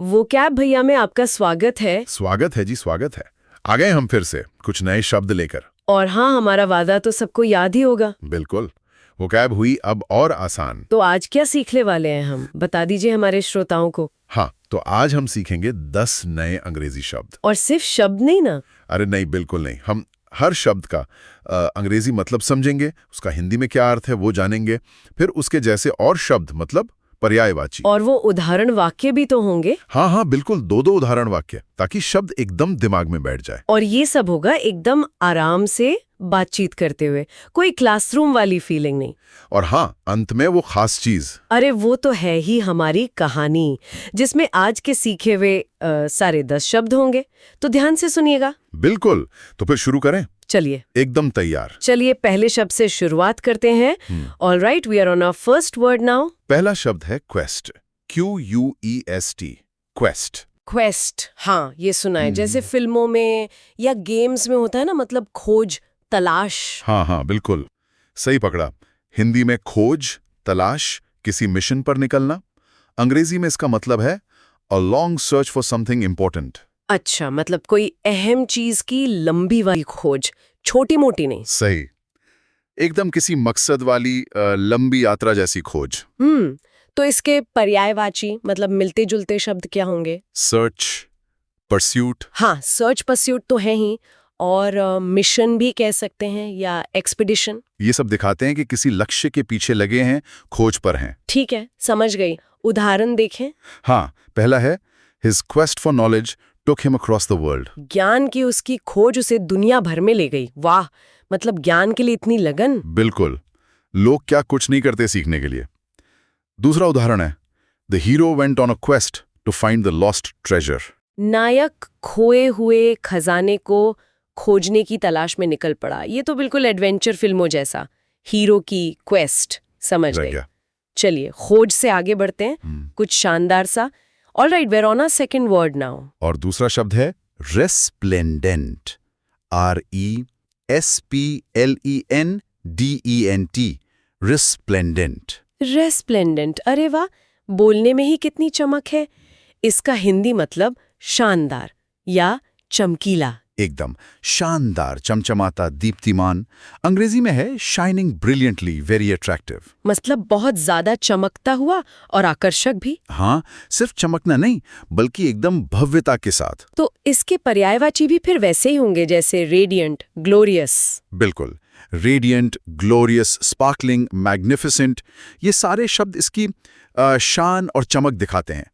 वो कैब भैया में आपका स्वागत है। स्वागत है जी, स्वागत है। आ गए हम फिर से कुछ नए शब्द लेकर। और हाँ, हमारा वादा तो सबको याद ही होगा। बिल्कुल। वो कैब हुई अब और आसान। तो आज क्या सीखने वाले हैं हम, बता दीजिए हमारे श्रोताओं को। हाँ, तो आज हम सीखेंगे 10 नए अंग्रेजी शब्द। और सिर्फ शब्द नहीं ना? अरे नहीं, बिल्कुल नहीं। हम हर शब्द का अंग्रेजी मतलब समझेंगे, उसका हिंदी में क्या अर्थ है वो जानेंगे, फिर उसके जैसे और शब्द मतलब पर्यायवाची। और वो उदाहरण वाक्य भी तो होंगे। हाँ, बिल्कुल, दो उदाहरण वाक्य, ताकि शब्द एकदम दिमाग में बैठ जाए। और ये सब होगा एकदम आराम से बातचीत करते हुए, कोई क्लासरूम वाली फीलिंग नहीं। और हाँ, अंत में वो खास चीज। अरे वो तो है ही हमारी कहानी, जिसमें आज के सीखे हुए सारे 10 शब्द होंगे। तो ध्यान से सुनिएगा। बिल्कुल। तो फिर शुरू करें? चलिए, एकदम तैयार। चलिए पहले शब्द से शुरुआत करते हैं। All right, we are on our first word now. पहला शब्द है क्वेस्ट। QUEST, quest. क्वेस्ट, हाँ ये सुना है, जैसे फिल्मों में या गेम्स में होता है ना, मतलब खोज, तलाश। हाँ, बिल्कुल सही पकड़ा। हिंदी में खोज, तलाश, किसी मिशन पर निकलना। अंग्रेजी में इसका मतलब है a long search for something important. अच्छा, मतलब कोई अहम चीज की लंबी वाली खोज, छोटी मोटी नहीं। सही, एकदम किसी मकसद वाली लंबी यात्रा जैसी खोज। तो इसके पर्यायवाची मतलब मिलते जुलते शब्द क्या होंगे? Search, pursuit. हाँ, सर्च परस्यूट तो है ही, और मिशन भी कह सकते हैं, या एक्सपीडिशन। ये सब दिखाते हैं कि किसी लक्ष्य के पीछे लगे हैं, खोज पर हैं। ठीक है, समझ गई। उदाहरण देखें। हाँ, पहला है His quest for knowledge took him across the world. ज्ञान की उसकी खोज उसे दुनिया भर में ले गई। वाह, मतलब ज्ञान के लिए इतनी लगन। बिल्कुल, लोग क्या कुछ नहीं करते सीखने के लिए। दूसरा उदाहरण है The hero went on a quest to find the lost treasure. नायक खोए हुए खजाने को खोजने की तलाश में निकल पड़ा। ये तो बिल्कुल एडवेंचर फिल्मों जैसा। हीरो की क्वेस्ट, समझ रह गई। गया। चलिए खोज से आगे बढ़ते हैं, कुछ शानदार सा। All right, we're on a second word now. और दूसरा शब्द है resplendent. RESPLENDENT. resplendent. रेस्प्लेंडेंट, अरे वाह, बोलने में ही कितनी चमक है। इसका हिंदी मतलब शानदार या चमकीला। एकदम शानदार, चमचमाता, दीप्तिमान। अंग्रेजी में है शाइनिंग ब्रिलियंटली, वेरी अट्रैक्टिव। मतलब बहुत ज्यादा चमकता हुआ और आकर्षक भी। हाँ, सिर्फ चमकना नहीं, बल्कि एकदम भव्यता के साथ। तो इसके पर्यायवाची भी फिर वैसे ही होंगे, जैसे रेडियंट, ग्लोरियस। बिल्कुल, रेडियंट, ग्लोरियस, स्पार्कलिंग, मैग्निफिसेंट, ये सारे शब्द इसकी शान और चमक दिखाते हैं,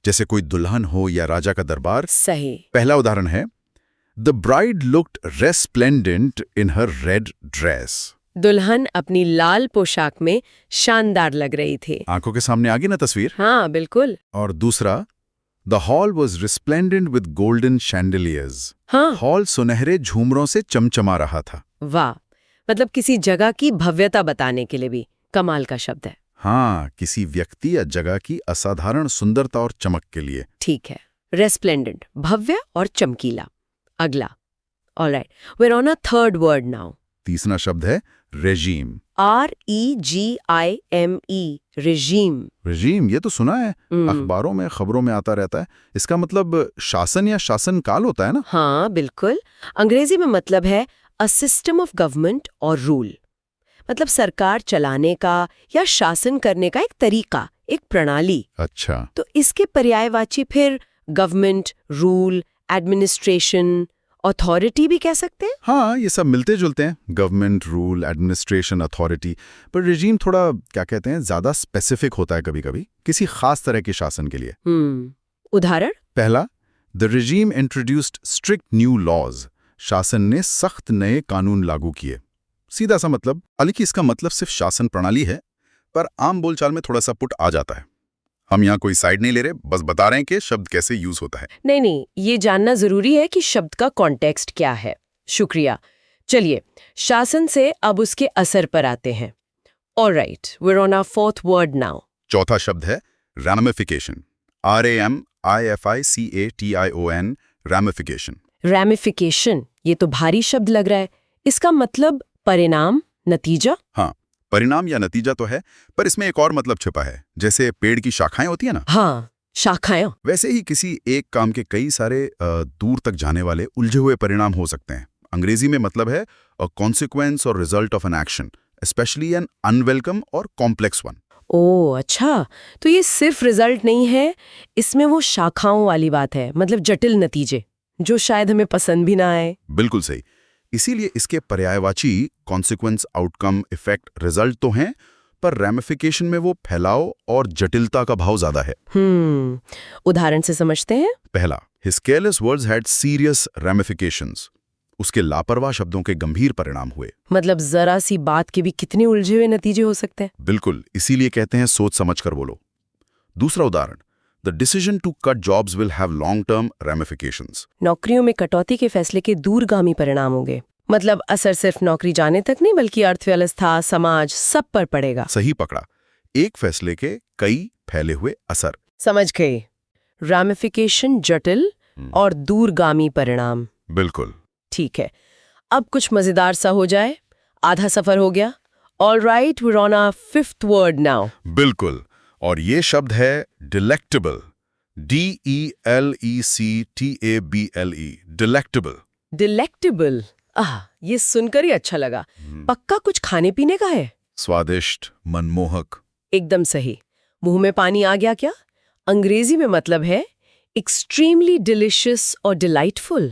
जैसे कोई दुल्हन हो या राजा का दरबार। सही। पहला उदाहरण है The bride looked resplendent in her red dress. दुल्हन अपनी लाल पोशाक में शानदार लग रही थी। आंखों के सामने आ गई ना तस्वीर? हाँ बिल्कुल। और दूसरा, The hall was resplendent with golden chandeliers. हाँ। हॉल सुनहरे झूमरों से चमचमा रहा था। वाह, मतलब किसी जगह की भव्यता बताने के लिए भी कमाल का शब्द है। हाँ, किसी व्यक्ति या जगह की असाधारण सुंदरता और चमक के लिए। ठीक है, रेस्प्लेंडेंट, भव्य और चमकीला। अगला। Alright, we're on a third word now. तीसरा शब्द है regime. REGIME, regime. regime, ये तो सुना है, अखबारों में, खबरों में आता रहता है। इसका मतलब शासन या शासनकाल होता है ना? हाँ बिल्कुल। अंग्रेजी में मतलब है a system of government और rule, मतलब सरकार चलाने का या शासन करने का एक तरीका, एक प्रणाली। अच्छा। तो इसके पर्यायवाची फिर गवर्नमेंट, रूल, एडमिनिस्ट्रेशन, अथॉरिटी भी कह सकते हैं। हाँ, ये सब मिलते जुलते हैं, गवर्नमेंट, रूल, एडमिनिस्ट्रेशन, अथॉरिटी। पर रिजीम थोड़ा क्या कहते हैं, ज्यादा स्पेसिफिक होता है कभी कभी, किसी खास तरह के शासन के लिए। उदाहरण। पहला, the regime introduced strict new laws. शासन ने सख्त नए कानून लागू किए। सीधा सा मतलब, हालांकि इसका मतलब सिर्फ शासन प्रणाली है, पर आम बोलचाल में थोड़ा सा पुट आ जाता है। हम यहाँ कोई साइड नहीं ले रहे, बस बता रहे हैं कि शब्द कैसे यूज होता है। नहीं, ये जानना जरूरी है कि शब्द का कॉन्टेक्स्ट क्या है। शुक्रिया। चलिए, शासन से अब उसके असर पर आते हैं। Alright, we're on our fourth word now. चौथा शब्द है ramification. RAMIFICATION, ramification. ramification, ये तो भारी शब्द लग रहा है। इसका मतलब परिणाम, नतीजा। हाँ, परिणाम या नतीजा तो है, पर इसमें एक और मतलब छिपा है, जैसे पेड़ की शाखाएं होती है ना। हाँ, शाखाएं। वैसे ही किसी एक काम के कई सारे दूर तक जाने वाले उलझे हुए परिणाम हो सकते हैं। अंग्रेजी में मतलब है अ कॉन्सिक्वेंस और result of an action, especially an unwelcome और कॉम्प्लेक्स वन। ओह अच्छा, तो ये सिर्फ रिजल्ट नहीं है, इसमें वो शाखाओं वाली बात है, मतलब जटिल नतीजे जो शायद हमें पसंद भी ना आए। बिल्कुल सही। इसीलिए इसके पर्यायवाची कॉन्सिक्वेंस, आउटकम, इफेक्ट, रिजल्ट तो हैं, पर रैमिफिकेशन में वो फैलाव और जटिलता का भाव ज्यादा है। उदाहरण से समझते हैं। पहला, his careless words had serious ramifications. उसके लापरवाह शब्दों के गंभीर परिणाम हुए। मतलब जरा सी बात के भी कितने उलझे हुए नतीजे हो सकते हैं। बिल्कुल, इसीलिए कहते हैं सोच समझ कर बोलो। दूसरा उदाहरण, the decision to cut jobs will have long term ramifications. नौकरियों में कटौती के फैसले के दूरगामी परिणाम होंगे। मतलब असर सिर्फ नौकरी जाने तक नहीं, बल्कि अर्थव्यवस्था, समाज, सब पर पड़ेगा। सही पकड़ा, एक फैसले के कई फैले हुए असर। समझ गए। रैमिफिकेशन जटिल और दूरगामी परिणाम। बिल्कुल। ठीक है, अब कुछ मजेदार सा हो जाए। आधा सफर हो गया। All right, we are on our fifth word now. बिल्कुल, और ये शब्द है डिलेक्टेबल। DELECTABLE, delectable. डिलेक्टेबल, ये सुनकर ही अच्छा लगा। पक्का कुछ खाने पीने का है। स्वादिष्ट, मनमोहक। एकदम सही। मुंह में पानी आ गया क्या? अंग्रेजी में मतलब है एक्सट्रीमली डिलिशियस और डिलाइटफुल।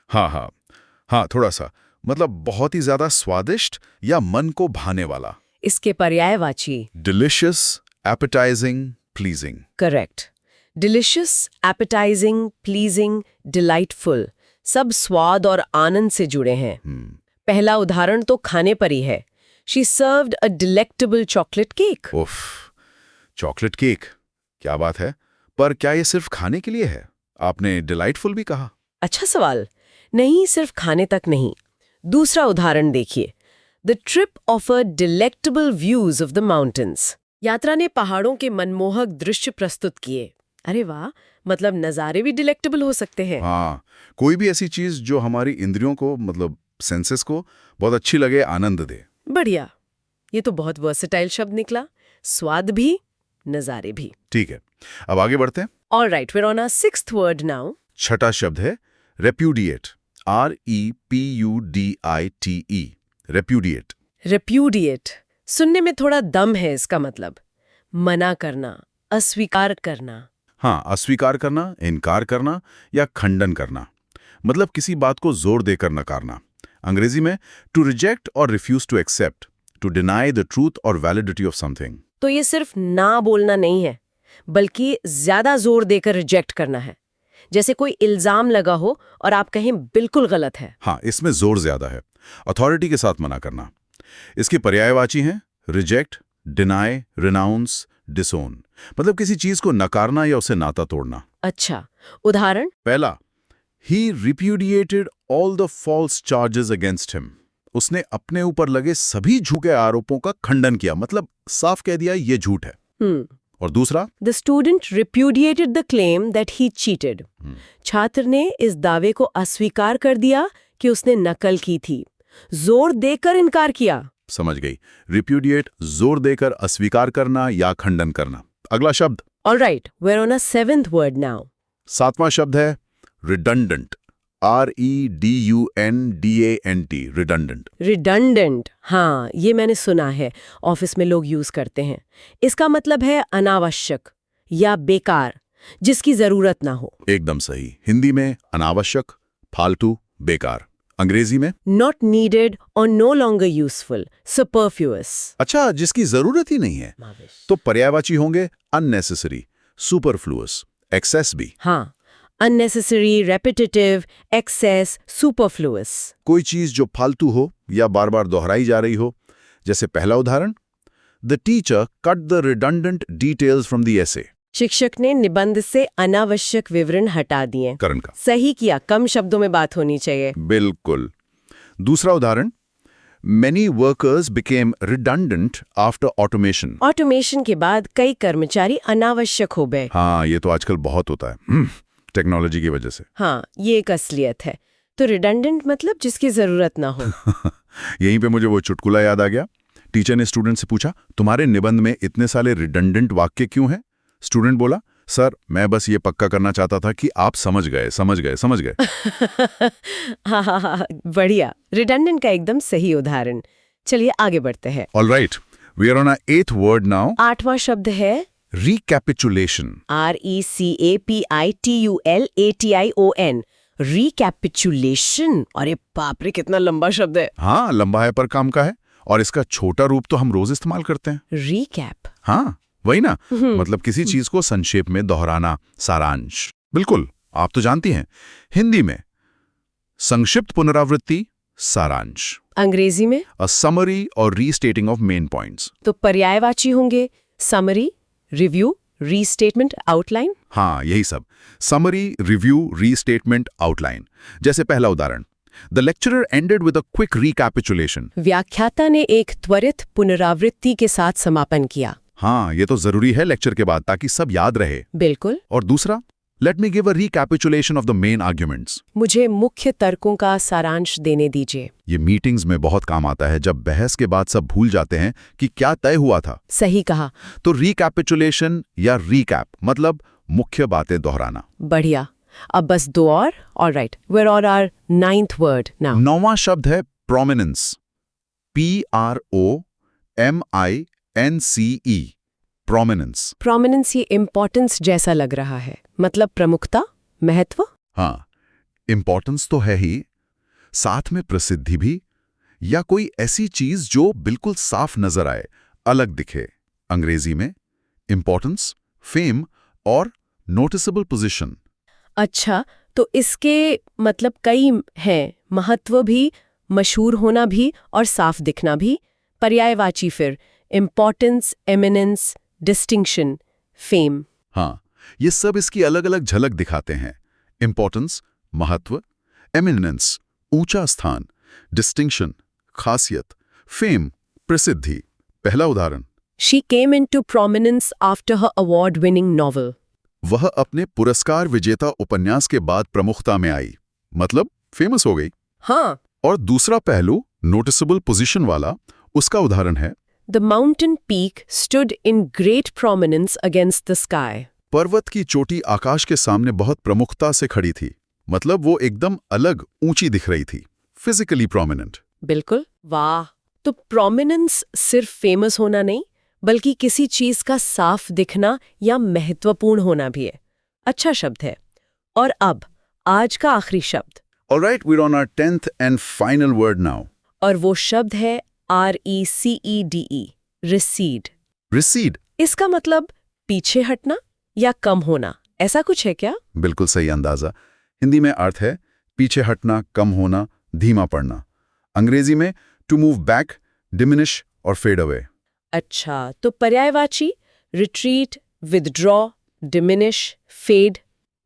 हाँ, थोड़ा सा, मतलब बहुत ही ज्यादा स्वादिष्ट या मन को भाने वाला। इसके पर्यायवाची delicious, appetising, pleasing. Correct. Delicious, appetising, pleasing, delightful, सब स्वाद और आनंद से जुड़े हैं। पहला उदाहरण तो खाने पर ही है। She served a delectable chocolate cake. उफ, चॉकलेट केक, क्या बात है। पर क्या ये सिर्फ खाने के लिए है? आपने डिलाइटफुल भी कहा। अच्छा सवाल। नहीं, सिर्फ खाने तक नहीं। दूसरा उदाहरण देखिए। The trip offered delectable views of the mountains. यात्रा ने पहाड़ों के मनमोहक दृश्य प्रस्तुत किए। अरे वाह, मतलब नज़ारे भी डिलेक्टेबल हो सकते हैं। हाँ, कोई भी ऐसी चीज जो हमारी इंद्रियों को, मतलब सेंसेस को बहुत अच्छी लगे, आनंद दे। बढ़िया, ये तो बहुत वर्सेटाइल शब्द निकला। स्वाद भी, नज़ारे भी। ठीक है, अब आगे बढ़ते हैं। All right, we are on our sixth word now. छठा शब्द है रेप्यूडिएट। REPUDITE, repudiate. रेप्यूडिएट सुनने में थोड़ा दम है। इसका मतलब मना करना, अस्वीकार करना। हाँ, अस्वीकार करना, इनकार करना या खंडन करना, मतलब किसी बात को जोर देकर नकारना। अंग्रेजी में टू रिजेक्ट और refuse to accept, to deny the truth और वैलिडिटी ऑफ समथिंग। तो ये सिर्फ ना बोलना नहीं है, बल्कि ज्यादा जोर देकर रिजेक्ट करना है। जैसे कोई इल्जाम लगा हो और आप कहें बिल्कुल गलत है। हाँ, इसमें जोर ज्यादा है। अथॉरिटी के साथ मना करना। इसके पर्यायवाची हैं रिजेक्ट, डिनाई, रिनाउंस, डिसोन, मतलब किसी चीज को नकारना या उसे नाता तोड़ना। अच्छा, उदाहरण। पहला, he repudiated all the false charges against him. उसने अपने ऊपर लगे सभी झूठे आरोपों का खंडन किया, मतलब साफ कह दिया ये झूठ है। और दूसरा, the student repudiated the claim that he cheated. छात्र ने इस दावे को अस्वीकार कर दिया कि उसने नकल की थी, जोर देकर इनकार किया। समझ गई। रिप्यूडिएट, जोर देकर अस्वीकार करना या खंडन करना। अगला शब्द। All right, we are on a seventh word now. सातवां शब्द है रिडंडेंट। REDUNDANT, redundant. रिडंडेंट, हाँ, ये मैंने सुना है, ऑफिस में लोग यूज करते हैं। इसका मतलब है अनावश्यक या बेकार, जिसकी जरूरत ना हो। एकदम सही। हिंदी में अनावश्यक, फालतू, बेकार। अंग्रेजी में नॉट नीडेड और नो लॉन्गर यूजफुल, सुपरफ्लुअस। अच्छा, जिसकी जरूरत ही नहीं है। तो पर्यायवाची होंगे अननेसेसरी, सुपरफ्लुअस, एक्सेस भी। हाँ, अननेसेसरी, रेपिटेटिव, एक्सेस, सुपरफ्लुअस। कोई चीज जो फालतू हो या बार बार दोहराई जा रही हो। जैसे पहला उदाहरण, the teacher cut the redundant details from the essay. शिक्षक ने निबंध से अनावश्यक विवरण हटा दिए। करण का सही किया, कम शब्दों में बात होनी चाहिए। बिल्कुल। दूसरा उदाहरण, many workers became redundant after automation. Automation के बाद कई कर्मचारी अनावश्यक हो गए। हाँ, ये तो आजकल बहुत होता है, टेक्नोलॉजी की वजह से। हाँ, ये एक असलियत है। तो रिडंडेंट मतलब जिसकी जरूरत ना हो। यहीं पे मुझे वो चुटकुला याद आ गया। टीचर ने स्टूडेंट से पूछा, तुम्हारे निबंध में इतने सारे रिडंडेंट वाक्य क्यों हैं? स्टूडेंट बोला, सर मैं बस ये पक्का करना चाहता था कि आप समझ गए। हाँ हाँ हाँ, बढ़िया। रिडंडेंट का एकदम सही उदाहरण। चलिए आगे बढ़ते हैं। All right, we are on our 8th word now. 8वां शब्द है रिकैपिचुलेशन। RECAPITULATION। रिकैपिचुलेशन। अरे बाप रे, कितना लंबा शब्द है। हाँ, लंबा है पर काम का है, और इसका छोटा रूप तो हम रोज इस्तेमाल करते हैं। रिकैप। हाँ वही ना, मतलब किसी चीज को संक्षेप में दोहराना, सारांश। बिल्कुल, आप तो जानती हैं, हिंदी में संक्षिप्त पुनरावृत्ति, सारांश। अंग्रेजी में अ समरी और रीस्टेटिंग ऑफ मेन पॉइंट्स। तो पर्यायवाची होंगे समरी, रिव्यू, रीस्टेटमेंट, आउटलाइन। हाँ यही सब, समरी, रिव्यू, रीस्टेटमेंट, आउटलाइन। जैसे पहला उदाहरण, the lecturer ended with a quick recapitulation. व्याख्याता ने एक त्वरित पुनरावृत्ति के साथ समापन किया। हाँ, ये तो जरूरी है लेक्चर के बाद, ताकि सब याद रहे। बिल्कुल। और दूसरा, let me give a recapitulation of the main arguments. मुझे मुख्य तर्कों का सारांश देने दीजिए। ये मीटिंग्स में बहुत काम आता है, जब बहस के बाद सब भूल जाते हैं कि क्या तय हुआ था। सही कहा। तो रिकैपिचुलेशन या रिकैप मतलब मुख्य बातें दोहराना। बढ़िया। अब बस 2 और। All right, we are on our 9th word now. 9वां शब्द है प्रोमिनेंस। PROMINCE। प्रोमिनेंस। प्रोमिनेंस, ये इम्पोर्टेंस जैसा लग रहा है, मतलब प्रमुखता, महत्व। हाँ, इंपॉर्टेंस तो है ही, साथ में प्रसिद्धि भी, या कोई ऐसी चीज जो बिल्कुल साफ नजर आए, अलग दिखे। अंग्रेजी में इंपॉर्टेंस, फेम और नोटिसेबल पोजीशन। अच्छा, तो इसके मतलब कई हैं, महत्व भी, मशहूर होना भी और साफ दिखना भी। पर्यायवाची फिर इम्पोर्टेंस, एमिनेंस, डिस्टिंक्शन, फेम। हाँ, ये सब इसकी अलग अलग झलक दिखाते हैं। इंपॉर्टेंस महत्व, एमिनेंस ऊंचा स्थान, डिस्टिंक्शन खासियत, फेम प्रसिद्धि। पहला उदाहरण, She came into prominence after her award-winning novel. वह अपने पुरस्कार विजेता उपन्यास के बाद प्रमुखता में आई, मतलब फेमस हो गई। हाँ। और दूसरा पहलू, नोटिसेबल पोजीशन वाला, उसका उदाहरण है, The mountain peak stood in great prominence against the sky. पर्वत की चोटी आकाश के सामने बहुत प्रमुखता से खड़ी थी, मतलब वो एकदम अलग, ऊंची दिख रही थी, फिजिकली प्रोमिनेंट। बिल्कुल। वाह। तो प्रोमिनेंस सिर्फ फेमस होना नहीं, बल्कि किसी चीज का साफ दिखना या महत्वपूर्ण होना भी है। अच्छा शब्द है। और अब आज का आखिरी शब्द। Alright, we're on our 10th and final word now. और वो शब्द है RECEDE, recede। Recede. इसका मतलब पीछे हटना या कम होना, ऐसा कुछ है क्या? बिल्कुल सही अंदाजा। हिंदी में अर्थ है पीछे हटना, कम होना, धीमा पड़ना। अंग्रेजी में to move back, diminish और fade away। अच्छा, तो पर्यायवाची retreat, withdraw, diminish, fade.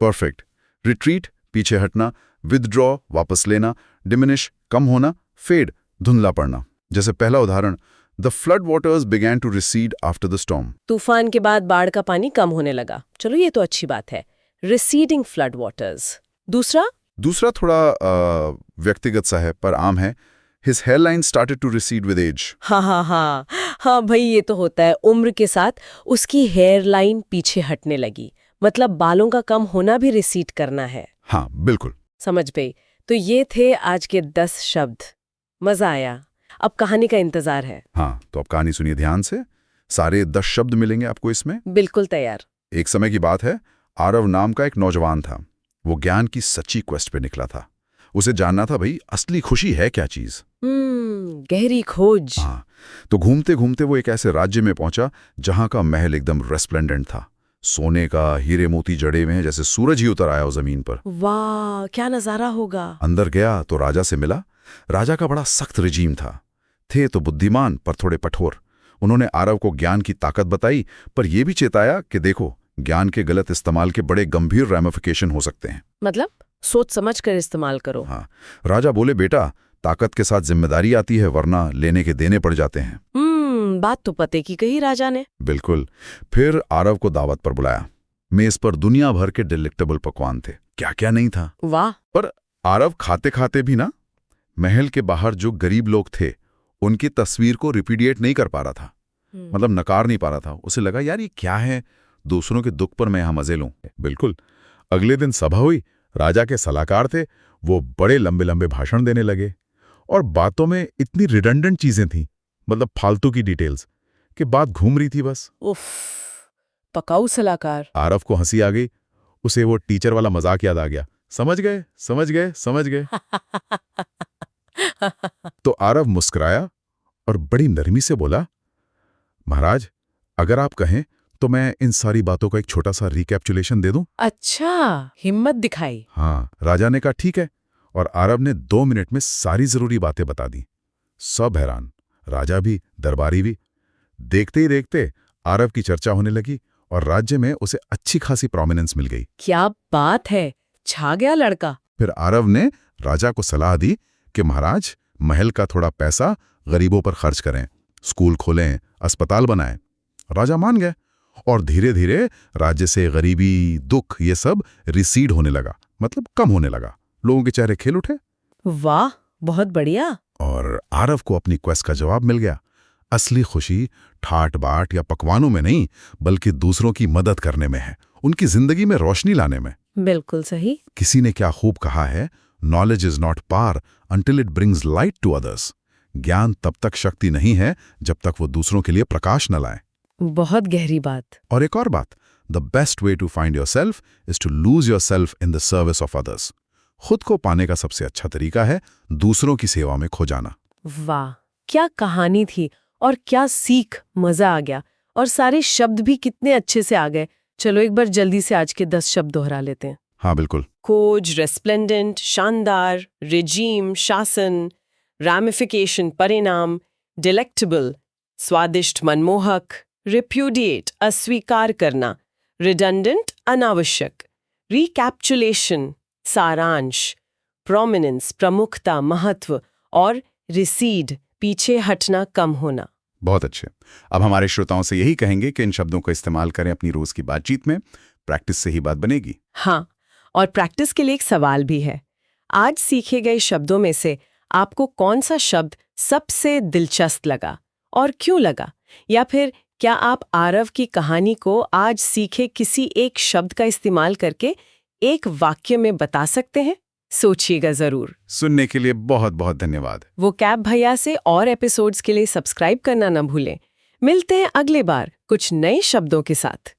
Perfect. Retreat पीछे हटना, विथड्रॉ वापस लेना, डिमिनिश कम होना, फेड धुंधला पड़ना। जैसे पहला उदाहरण, the flood waters began to recede after the storm. तूफान के बाद बाढ़ का पानी कम होने लगा। चलो, ये तो अच्छी बात है, रिसीडिंग फ्लड वाटर्स। दूसरा थोड़ा व्यक्तिगत सा है पर आम है, his hairline started to recede with age. हाँ भाई, ये तो होता है, उम्र के साथ उसकी हेयर लाइन पीछे हटने लगी, मतलब बालों का कम होना भी रिसीड करना है। हाँ बिल्कुल, समझ गई। तो ये थे आज के 10 शब्द। मजा आया। अब कहानी का इंतजार है। हाँ तो अब कहानी सुनिए ध्यान से, सारे 10 शब्द मिलेंगे आपको इसमें। बिल्कुल तैयार। एक समय की बात है, आरव नाम का एक नौजवान था। वो ज्ञान की सच्ची क्वेस्ट पे निकला था। उसे जानना था भाई, असली खुशी है क्या चीज। गहरी खोज। हाँ, तो घूमते घूमते वो एक ऐसे राज्य में पहुंचा जहां का महल एकदम रेस्प्लेंडेंट था, सोने का, हीरे मोती जड़े में, जैसे सूरज ही उतर आया हो जमीन पर। वाह, क्या नजारा होगा। अंदर गया तो राजा से मिला। राजा का बड़ा सख्त रिजीम था, थे तो बुद्धिमान पर थोड़े कठोर। उन्होंने आरव को ज्ञान की ताकत बताई, पर यह भी चेताया कि देखो, ज्ञान के गलत इस्तेमाल के बड़े गंभीर रैमिफिकेशन हो सकते हैं। मतलब सोच समझ कर इस्तेमाल करो। हाँ, राजा बोले, बेटा ताकत के साथ जिम्मेदारी आती है, वरना लेने के देने पड़ जाते हैं। बात तो पते की कही राजा ने। बिल्कुल। फिर आरव को दावत पर बुलाया। मेज पर दुनिया भर के डिलेक्टेबल पकवान थे, क्या क्या नहीं था। वाह। पर आरव खाते खाते भी ना, महल के बाहर जो गरीब लोग थे उनकी तस्वीर को रिपीडिएट नहीं कर पा रहा था, मतलब नकार नहीं पा रहा था। उसे लगा यार ये क्या है, दूसरों के दुख पर मैं यहाँ मजे लूं। बिल्कुल। अगले दिन सभा हुई, राजा के सलाहकार थे, वो बड़े लंबे लंबे भाषण देने लगे और बातों में इतनी रिडंडेंट चीजें थीं, मतलब फालतू की डिटेल्स, कि बात घूम रही थी बस। उफ, पकाऊ सलाहकार। आरव को हंसी आ गई, उसे वो टीचर वाला मजाक याद आ गया। समझ गए, समझ गए, समझ गए। तो आरव मुस्कुराया और बड़ी नरमी से बोला, महाराज, अगर आप कहें तो मैं इन सारी बातों का एक छोटा सा रिकैप्चुलेशन दे दूं? अच्छा, हिम्मत दिखाई। हाँ, राजा ने कहा ठीक है, और आरव ने 2 मिनट में सारी जरूरी बातें बता दी। सब हैरान, राजा भी, दरबारी भी। देखते ही देखते आरव की चर्चा होने लगी और राज्य में उसे अच्छी खासी प्रोमिनेंस मिल गई। क्या बात है, छा गया लड़का। फिर आरव ने राजा को सलाह दी कि महाराज, महल का थोड़ा पैसा गरीबों पर खर्च करें, स्कूल खोलें, अस्पताल बनाएं। राजा मान गए और धीरे धीरे राज्य से गरीबी, दुख, ये सब रिसीड होने लगा, मतलब कम होने लगा। लोगों के चेहरे खिल उठे। वाह, बहुत बढ़िया। और आरव को अपनी क्वेस्ट का जवाब मिल गया। असली खुशी ठाट बाट या पकवानों में नहीं, बल्कि दूसरों की मदद करने में है, उनकी जिंदगी में रोशनी लाने में। बिल्कुल सही। किसी ने क्या खूब कहा है, knowledge is not power until it brings light to others. ज्ञान तब तक शक्ति नहीं है जब तक वो दूसरों के लिए प्रकाश न लाए। बहुत गहरी बात। और एक और बात, the best way to find yourself is to lose yourself in the service of others. खुद को पाने का सबसे अच्छा तरीका है दूसरों की सेवा में खो जाना। वाह, क्या कहानी थी और क्या सीख, मजा आ गया। और सारे शब्द भी कितने अच्छे से आ गए। चलो एक बार जल्दी से आज के 10 शब्द दोहरा लेते हैं। हाँ बिल्कुल। खोज, रेस्प्लेंडेंट, शानदार, रिजीम, शासन, रैमिफिकेशन, परिणाम, डिलेक्टेबल, स्वादिष्ट, मनमोहक, रिप्यूडिएट, अस्वीकार करना, रिडंडेंट, अनावश्यक, रिकैप्चुलेशन, सारांश, प्रोमिनेंस, प्रमुखता, महत्व, और रिसीड, पीछे हटना, कम होना। बहुत अच्छे। अब हमारे श्रोताओं से यही कहेंगे कि इन शब्दों का इस्तेमाल करें अपनी रोज की बातचीत में। प्रैक्टिस से ही बात बनेगी। हाँ, और प्रैक्टिस के लिए एक सवाल भी है। आज सीखे गए शब्दों में से आपको कौन सा शब्द सबसे दिलचस्प लगा और क्यों लगा? या फिर क्या आप आरव की कहानी को आज सीखे किसी एक शब्द का इस्तेमाल करके एक वाक्य में बता सकते हैं? सोचिएगा जरूर। सुनने के लिए बहुत बहुत धन्यवाद। वो कैब भैया से और एपिसोड्स के लिए सब्सक्राइब करना न भूलें। मिलते हैं अगले बार कुछ नए शब्दों के साथ।